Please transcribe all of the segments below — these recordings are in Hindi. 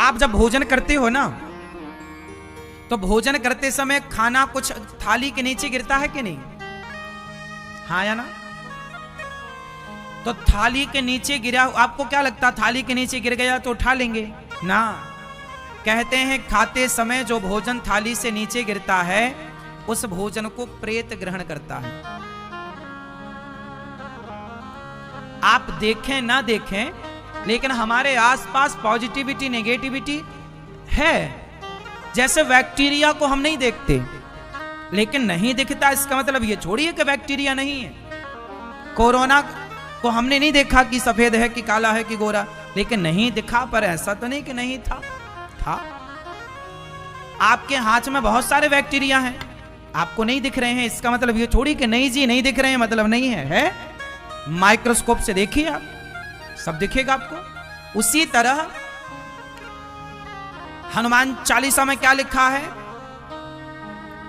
आप जब भोजन करते हो ना, तो भोजन करते समय खाना कुछ थाली के नीचे गिरता है कि नहीं? हाँ या ना? तो थाली के नीचे गिरा, आपको क्या लगता थाली के नीचे गिर गया तो उठा लेंगे ना? कहते हैं खाते समय जो भोजन थाली से नीचे गिरता है उस भोजन को प्रेत ग्रहण करता है। आप देखें ना देखें, लेकिन हमारे आसपास पॉजिटिविटी नेगेटिविटी है। जैसे बैक्टीरिया को हम नहीं देखते, लेकिन नहीं दिखता इसका मतलब ये छोड़िए कि बैक्टीरिया नहीं है। कोरोना को हमने नहीं देखा कि सफेद है कि काला है कि गोरा, लेकिन नहीं दिखा, पर ऐसा तो नहीं कि नहीं था, था। आपके हाथ में बहुत सारे बैक्टीरिया हैं, आपको नहीं दिख रहे हैं, इसका मतलब ये छोड़ी कि नहीं जी नहीं दिख रहे हैं मतलब नहीं है। माइक्रोस्कोप से देखिए आप, सब दिखेगा आपको। उसी तरह हनुमान चालीसा में क्या लिखा है?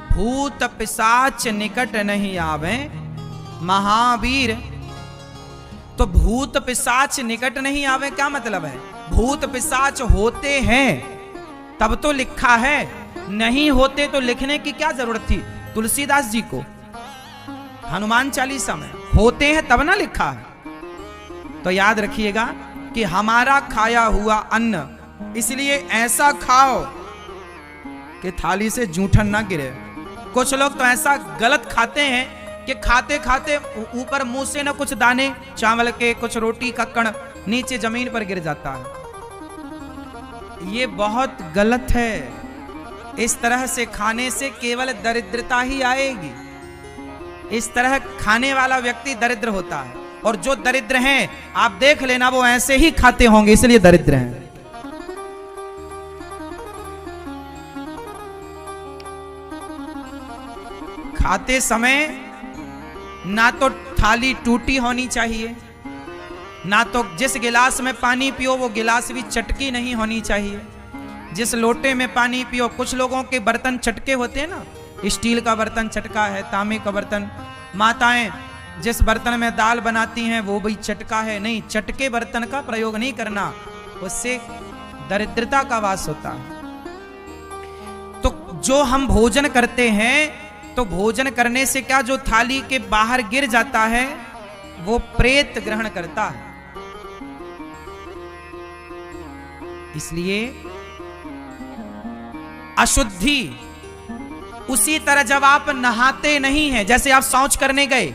भूत पिशाच निकट नहीं आवे महावीर। तो भूत पिशाच निकट नहीं आवे क्या मतलब है? भूत पिशाच होते हैं तब तो लिखा है, नहीं होते तो लिखने की क्या जरूरत थी? तुलसीदास जी को हनुमान चालीसा में होते हैं तब ना लिखा है। तो याद रखिएगा कि हमारा खाया हुआ अन्न इसलिए ऐसा खाओ कि थाली से जूठन ना गिरे। कुछ लोग तो ऐसा गलत खाते हैं कि खाते खाते ऊपर मुंह से ना कुछ दाने चावल के, कुछ रोटी का कण नीचे जमीन पर गिर जाता है। ये बहुत गलत है। इस तरह से खाने से केवल दरिद्रता ही आएगी। इस तरह खाने वाला व्यक्ति दरिद्र होता है, और जो दरिद्र हैं आप देख लेना वो ऐसे ही खाते होंगे, इसलिए दरिद्र हैं। खाते समय ना तो थाली टूटी होनी चाहिए, ना तो जिस गिलास में पानी पियो वो गिलास भी चटकी नहीं होनी चाहिए। जिस लोटे में पानी पियो, कुछ लोगों के बर्तन चटके होते हैं ना, स्टील का बर्तन चटका है, तांबे का बर्तन। माताएं जिस बर्तन में दाल बनाती हैं वो भी चटका है। नहीं, चटके बर्तन का प्रयोग नहीं करना, उससे दरिद्रता का वास होता है। तो जो हम भोजन करते हैं, तो भोजन करने से क्या जो थाली के बाहर गिर जाता है वो प्रेत ग्रहण करता है। इसलिए अशुद्धि। उसी तरह जब आप नहाते नहीं हैं, जैसे आप शौच करने गए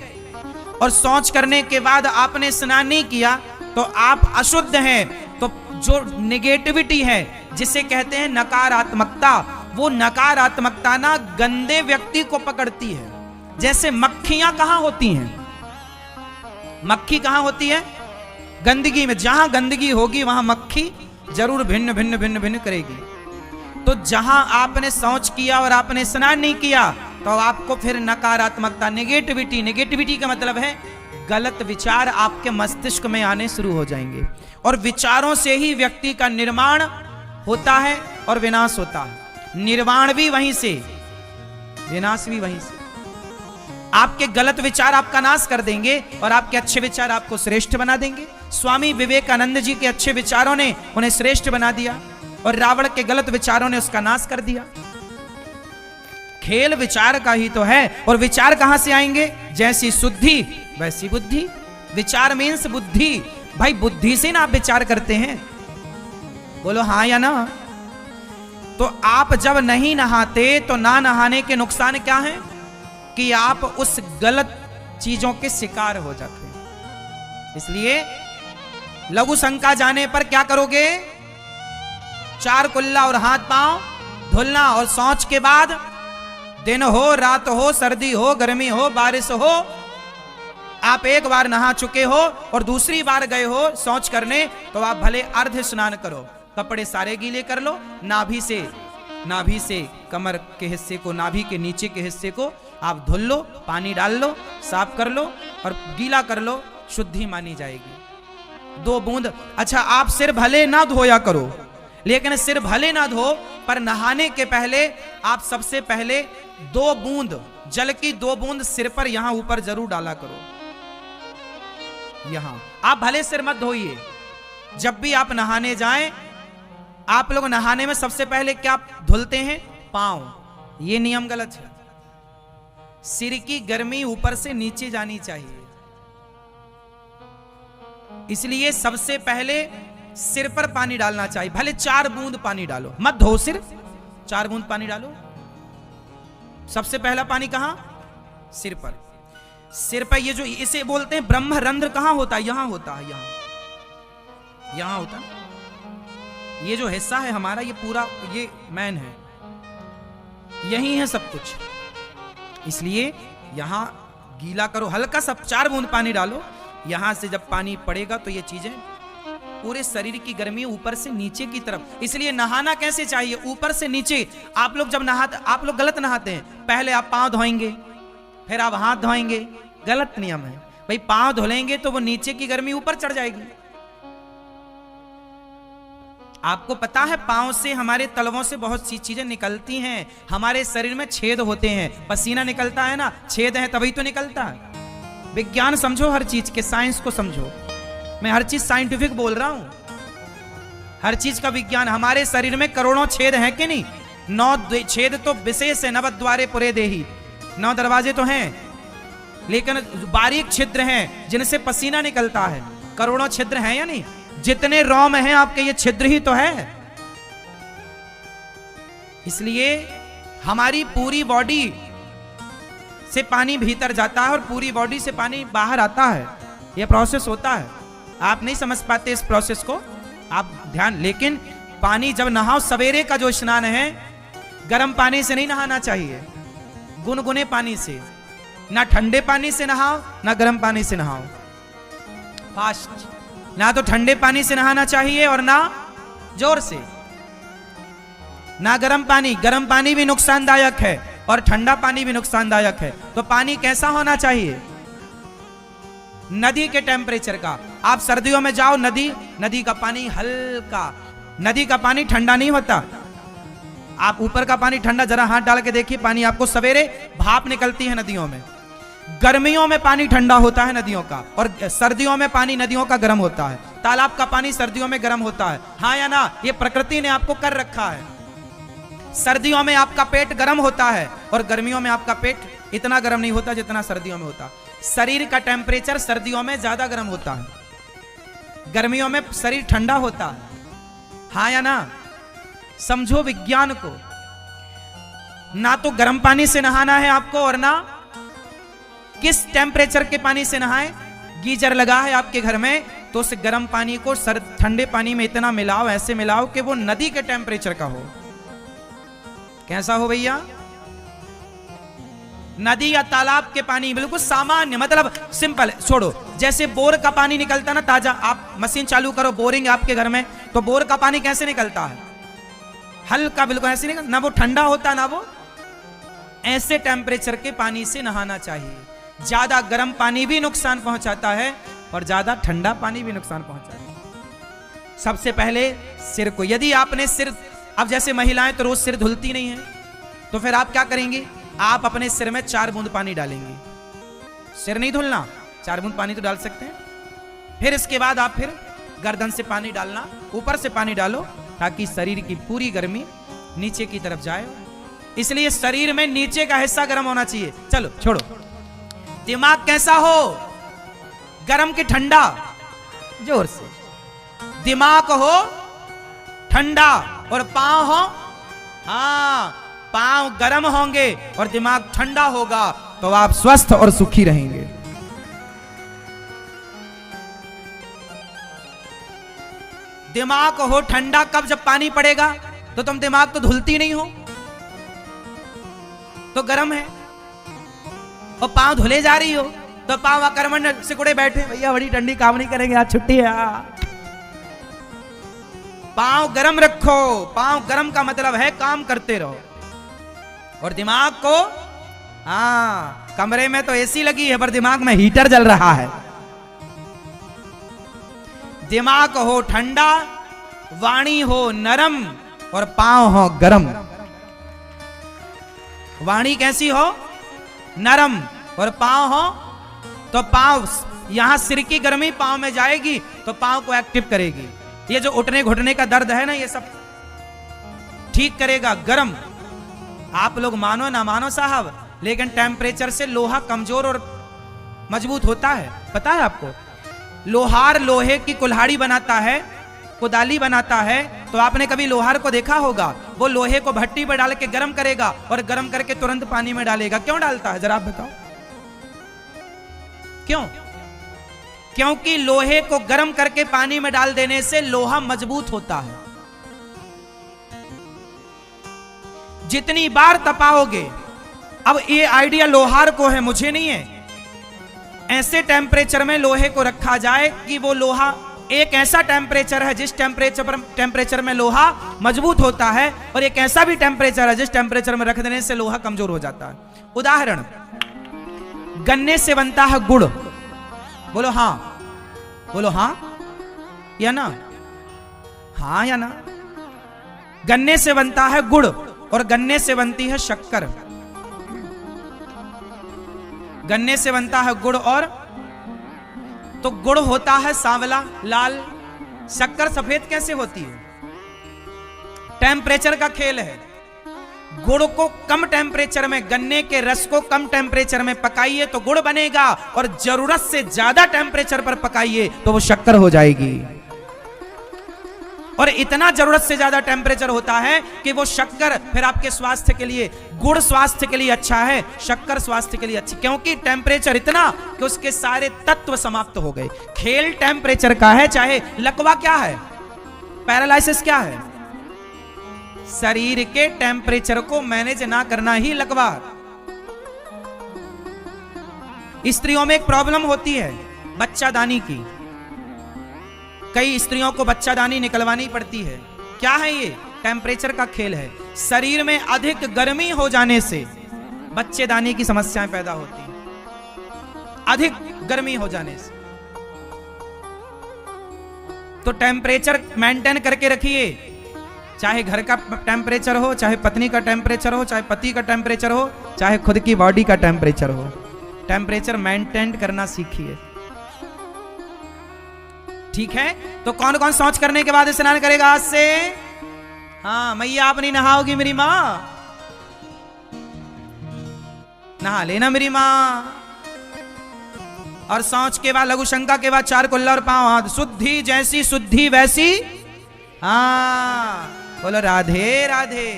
और शौच करने के बाद आपने स्नान नहीं किया तो आप अशुद्ध हैं। तो जो नेगेटिविटी है, जिसे कहते हैं नकारात्मकता, वो नकारात्मकता ना गंदे व्यक्ति को पकड़ती है। जैसे मक्खियां कहां होती हैं? मक्खी कहां होती है? गंदगी में। जहां गंदगी होगी वहां मक्खी जरूर भिन्न भिन्न भिन्न भिन्न करेगी। तो जहां आपने शौच किया और आपने स्नान नहीं किया तो आपको फिर नकारात्मकता, नेगेटिविटी, नेगेटिविटी का मतलब है गलत विचार आपके मस्तिष्क में आने शुरू हो जाएंगे। और विचारों से ही व्यक्ति का निर्माण होता है और विनाश होता है। निर्माण भी वहीं से, विनाश भी वहीं से। आपके गलत विचार आपका नाश कर देंगे और आपके अच्छे विचार आपको श्रेष्ठ बना देंगे। स्वामी विवेकानंद जी के अच्छे विचारों ने उन्हें श्रेष्ठ बना दिया और रावण के गलत विचारों ने उसका नाश कर दिया। खेल विचार का ही तो है। और विचार कहां से आएंगे? जैसी शुद्धि वैसी बुद्धि। विचार मीन्स बुद्धि। भाई बुद्धि से ना आप विचार करते हैं, बोलो हाँ या ना। तो आप जब नहीं नहाते तो ना नहाने के नुकसान क्या हैं? कि आप उस गलत चीजों के शिकार हो जाते हैं। इसलिए लघु शंका जाने पर क्या करोगे? 4 कुल्ला और हाथ पांव धुलना, और शौच के बाद दिन हो रात हो सर्दी हो गर्मी हो बारिश हो, आप एक बार नहा चुके हो और दूसरी बार गए हो शौच करने, तो आप भले अर्ध स्नान करो, कपड़े सारे गीले कर लो, नाभि से कमर के हिस्से को, नाभि के नीचे के हिस्से को आप धुल लो, पानी डाल लो, साफ कर लो और गीला कर लो, शुद्धि मानी जाएगी। 2 बूंद। अच्छा, आप सिर भले ना धोया करो, लेकिन सिर भले ना धो पर नहाने के पहले आप सबसे पहले 2 बूंद जल की 2 बूंद सिर पर यहां ऊपर जरूर डाला करो। यहां आप भले सिर मत धोइए, जब भी आप नहाने जाएं आप लोग नहाने में सबसे पहले क्या धुलते हैं? पांव। ये नियम गलत है। सिर की गर्मी ऊपर से नीचे जानी चाहिए, इसलिए सबसे पहले सिर पर पानी डालना चाहिए। भले 4 बूंद पानी डालो, मत धो सिर, 4 बूंद पानी डालो। सबसे पहला पानी कहां? सिर पर। सिर पर ये जो इसे बोलते हैं ब्रह्मरंध्र, कहां होता है? यहां होता है, यहां होता है। ये जो हिस्सा है हमारा, ये पूरा ये मैन है, यही है सब कुछ। इसलिए यहां गीला करो, हल्का सा 4 बूंद पानी डालो। यहां से जब पानी पड़ेगा तो ये चीजें पूरे शरीर की गर्मी ऊपर से नीचे की तरफ। इसलिए नहाना कैसे चाहिए? ऊपर से नीचे। आप लोग जब नहाते, आप लोग गलत नहाते हैं। पहले आप पांव धोएंगे, फिर आप हाथ धोएंगे, गलत नियम है भाई। पांव धोलेंगे तो वो नीचे की गर्मी ऊपर चढ़ जाएगी। आपको पता है पांव से, हमारे तलवों से बहुत सी चीजें निकलती हैं। हमारे शरीर में छेद होते हैं, पसीना निकलता है ना, छेद है तभी तो निकलता है। विज्ञान समझो, हर चीज के साइंस को समझो। मैं हर चीज साइंटिफिक बोल रहा हूं, हर चीज का विज्ञान। हमारे शरीर में करोड़ों छेद हैं कि नहीं? 9 छेद तो विशेष है, 9 द्वारे पुरे देही, 9 दरवाजे तो हैं, लेकिन बारीक छिद्र हैं जिनसे पसीना निकलता है। करोड़ों छिद्र हैं या नहीं? जितने रोम हैं आपके, ये छिद्र ही तो है। इसलिए हमारी पूरी बॉडी से पानी भीतर जाता है और पूरी बॉडी से पानी बाहर आता है। यह प्रोसेस होता है, आप नहीं समझ पाते इस प्रोसेस को, आप ध्यान। लेकिन पानी जब नहाओ, सवेरे का जो स्नान है, गर्म पानी से नहीं नहाना चाहिए, गुनगुने पानी से। ना ठंडे पानी से नहाओ, ना गर्म पानी से नहाओ। फास्ट, ना तो ठंडे पानी से नहाना चाहिए और ना जोर से, ना गर्म पानी। गर्म पानी भी नुकसानदायक है और ठंडा पानी भी नुकसानदायक है। तो पानी कैसा होना चाहिए? नदी के टेम्परेचर का। आप सर्दियों में जाओ नदी का पानी हल्का, नदी का पानी ठंडा नहीं होता। आप ऊपर का पानी ठंडा, जरा हाथ डाल के देखिए पानी, आपको सवेरे भाप निकलती है नदियों में। गर्मियों में पानी ठंडा होता है नदियों का, और सर्दियों में पानी नदियों का गर्म होता है। तालाब का पानी सर्दियों में गर्म होता है, हाँ या ना? ये प्रकृति ने आपको कर रखा है। सर्दियों में आपका पेट गर्म होता है और गर्मियों में आपका पेट इतना गर्म नहीं होता जितना सर्दियों में होता। शरीर का टेम्परेचर सर्दियों में ज्यादा गर्म होता है, गर्मियों में शरीर ठंडा होता है, हाँ या ना? समझो विज्ञान को। ना तो गर्म पानी से नहाना है आपको, और ना किस टेम्परेचर के पानी से नहाएं। गीजर लगा है आपके घर में, तो उस गर्म पानी को ठंडे पानी में इतना मिलाओ, ऐसे मिलाओ कि वो नदी के टेम्परेचर का हो। कैसा हो भैया? नदी या तालाब के पानी बिल्कुल सामान्य, मतलब सिंपल। छोड़ो, जैसे बोर का पानी निकलता ना ताजा, आप मशीन चालू करो, बोरिंग आपके घर में, तो बोर का पानी कैसे निकलता है? हल्का, बिल्कुल ऐसे निकल, ना वो ठंडा होता ना वो। ऐसे टेम्परेचर के पानी से नहाना चाहिए। ज्यादा गर्म पानी भी नुकसान पहुंचाता है और ज्यादा ठंडा पानी भी नुकसान पहुंचाता है। सबसे पहले सिर को, यदि आपने सिर, अब जैसे महिलाएं तो रोज सिर धुलती नहीं है, तो फिर आप क्या करेंगे? आप अपने सिर में 4 बूंद पानी डालेंगे। सिर नहीं धुलना, 4 बूंद पानी तो डाल सकते हैं। फिर इसके बाद आप फिर गर्दन से पानी डालना, ऊपर से पानी डालो, ताकि शरीर की पूरी गर्मी नीचे की तरफ जाए। इसलिए शरीर में नीचे का हिस्सा गर्म होना चाहिए। चलो छोड़ो, दिमाग कैसा हो? गर्म कि ठंडा? जोर से। दिमाग हो ठंडा और पांव हो, हाँ, पांव गर्म होंगे और दिमाग ठंडा होगा, तो आप स्वस्थ और सुखी रहेंगे। दिमाग हो ठंडा कब? जब पानी पड़ेगा। तो तुम दिमाग तो धुलती नहीं हो, तो गर्म है, और पांव धुले जा रही हो, तो पांव आक्रमण सिकुड़े बैठे, भैया बड़ी ठंडी, काम नहीं करेंगे आज, छुट्टी है। पांव गर्म रखो। पांव गर्म का मतलब है काम करते रहो। और दिमाग को, हाँ, कमरे में तो एसी लगी है पर दिमाग में हीटर जल रहा है। दिमाग हो ठंडा, वाणी हो नरम और पांव हो गरम। वाणी कैसी हो? नरम, और पांव हो, तो पांव, यहां सिर की गर्मी पांव में जाएगी तो पांव को एक्टिव करेगी। ये जो उठने घुटने का दर्द है ना, ये सब ठीक करेगा। गर्म, आप लोग मानो ना मानो साहब, लेकिन टेम्परेचर से लोहा कमजोर और मजबूत होता है। पता है आपको? लोहार लोहे की कुल्हाड़ी बनाता है, कुदाली बनाता है, तो आपने कभी लोहार को देखा होगा? वो लोहे को भट्टी पर डाल के गर्म करेगा और गर्म करके तुरंत पानी में डालेगा। क्यों डालता है, जरा आप बताओ क्यों? क्योंकि लोहे को गर्म करके पानी में डाल देने से लोहा मजबूत होता है। जितनी बार तपाओगे, अब ये आइडिया लोहार को है, मुझे नहीं है, ऐसे टेम्परेचर में लोहे को रखा जाए कि वो लोहा, एक ऐसा टेम्परेचर है जिस टेम्परेचर में लोहा मजबूत होता है, और एक ऐसा भी टेम्परेचर है जिस टेम्परेचर में रख देने से लोहा कमजोर हो जाता है। उदाहरण, गन्ने से बनता है गुड़। बोलो हां, बोलो हां या ना, हां या ना। गन्ने से बनता है गुड़ और गन्ने से बनती है शक्कर। गन्ने से बनता है गुड़, और तो गुड़ होता है सांवला लाल, शक्कर सफेद कैसे होती है? टेम्परेचर का खेल है। गुड़ को कम टेम्परेचर में, गन्ने के रस को कम टेम्परेचर में पकाइए तो गुड़ बनेगा, और जरूरत से ज्यादा टेम्परेचर पर पकाइए तो वो शक्कर हो जाएगी। और इतना जरूरत से ज्यादा टेम्परेचर होता है कि वो शक्कर फिर आपके स्वास्थ्य के लिए, गुड़ स्वास्थ्य के लिए अच्छा है, शक्कर स्वास्थ्य के लिए अच्छी, क्योंकि टेम्परेचर इतना कि उसके सारे तत्व समाप्त हो गए। खेल टेम्परेचर का है। चाहे लकवा क्या है, पैरालिसिस क्या है, शरीर के टेम्परेचर को मैनेज ना करना ही लकवा। स्त्रियों में एक प्रॉब्लम होती है बच्चादानी की, कई स्त्रियों को बच्चादानी निकलवानी पड़ती है। क्या है ये? टेम्परेचर का खेल है। शरीर में अधिक गर्मी हो जाने से बच्चेदानी की समस्याएं पैदा होती हैं, अधिक गर्मी हो जाने से। तो टेम्परेचर मेंटेन करके रखिए, चाहे घर का टेम्परेचर हो, चाहे पत्नी का टेम्परेचर हो, चाहे पति का टेम्परेचर हो, चाहे खुद की बॉडी का टेम्परेचर हो, टेम्परेचर मेंटेन करना सीखिए। ठीक है? तो कौन कौन शौच करने के बाद स्नान करेगा आज से? हाँ, मैया आप नहीं नहाओगी मेरी माँ? नहा लेना मेरी माँ। और शौच के बाद, लघु शंका के बाद 4 कुल्ला और 5 हाथ। शुद्धि जैसी शुद्धि वैसी, हाँ बोलो राधे राधे।